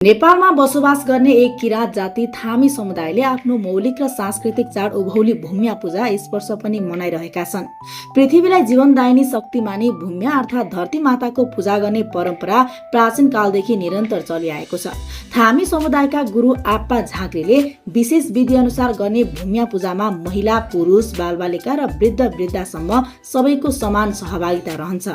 नेपालमा बसोबास गर्ने एक किराँत जाति थामी समुदायले आफ्नो मौलिक र सांस्कृतिक चाड उभौली भूम्या पूजा यस वर्ष पनि मनाइरहेका छन्। पृथ्वीलाई जीवनदायिनी शक्ति मानी भूम्या अर्थात् धरती माताको पूजा गर्ने परम्परा प्राचीन कालदेखि निरन्तर चलिआएको छ। थामी समुदायका गुरु आप्पा झाँक्रीले विशेष विधि अनुसार गर्ने भूम्या पूजामा महिला, पुरुष, बालबालिका र वृद्ध वृद्धासम्म सबैको समान सहभागिता रहन्छ।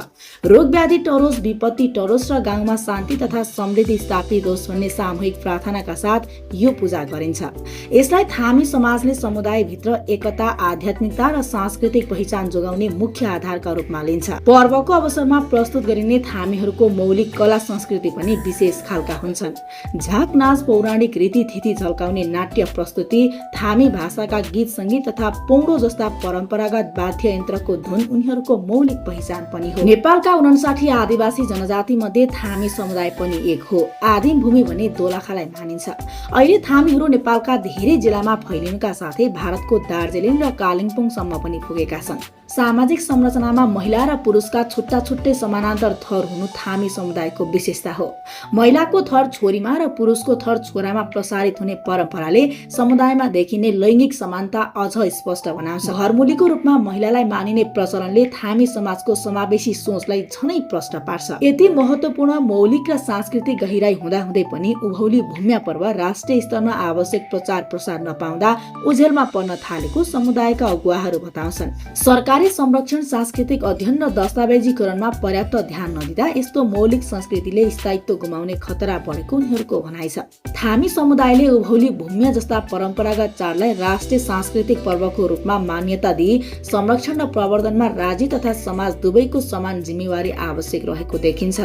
रोग व्याधि टरोस्, विपत्ति टरोस् र गाउँमा शान्ति तथा समृद्धि स्थापित होस् भन्ने सामूहिक प्रार्थनाका साथ यो पूजा गरिन्छ। यसलाई थामी समाजले समुदायभित्र एकता, आध्यात्मिकता र सांस्कृतिक पहिचान जोगाउने मुख्य आधारका रूपमा लिन्छ। पर्वको अवसरमा प्रस्तुत गरिने थामीहरूको मौलिक कला संस्कृति पनि विशेष खालका हुन्छन्। झाक नाच, पौराणिक रीतिथिति झल्काउने नाट्य प्रस्तुति, थामी भाषाका गीत संगीत तथा पौडो जस्ता परम्परागत वाद्य यन्त्रको धुन उनीहरूको मौलिक पहिचान पनि हो। नेपालका 59 आदिवासी जनजाति मध्ये थामी समुदाय पनि एक हो। आदिम भूमि भने दोलखालाई मानिन्छ। अहिले थामीहरू नेपालका धेरै जिल्लामा फैलिनुका साथै भारतको दार्जिलिङ र कालिम्पोङसम्म पनि पुगेका छन्। सामाजिक संरचनामा महिला र पुरुषका छुट्टा छुट्टै समानान्तर थर हुनु थामी समुदायको विशेषता हो। महिलाको थर छोरीमा र पुरुषको थर छोरामा प्रसारित हुने परम्पराले समुदायमा देखिने लैंगिक समानता अझ स्पष्ट बनाउँछ। घरमुलीको रूपमा महिलालाई मानिने प्रचलनले थामी समाजको समावेशी सोचलाई झनै प्रष्ट पार्छ। यति महत्त्वपूर्ण मौलिक र सांस्कृतिक गहिराई हुँदाहुँदै पनि उभौली भूम्या पर्व राष्ट्रिय स्तरमा आवश्यक प्रचार प्रसार नपाउँदा ओझेलमा पर्न थालेको समुदायका अगुवाहरू बताउँछन्। सरकारी संरक्षण, सांस्कृतिक अध्ययन र दस्तावेजीकरणमा पर्याप्त ध्यान नदिँदा यस्तो मौलिक संस्कृतिले स्थायित्व गुमाउने खतरा बढेको उनीहरूको भनाइ छ। थामी समुदायले उभौली भूम्या जस्ता परम्परागत चाडलाई राष्ट्रिय सांस्कृतिक पर्वको रूपमा मान्यता दिई संरक्षण र प्रवर्धनमा राज्य तथा समाज दुवैको समान जिम्मेवारी आवश्यक रहेको देखिन्छ।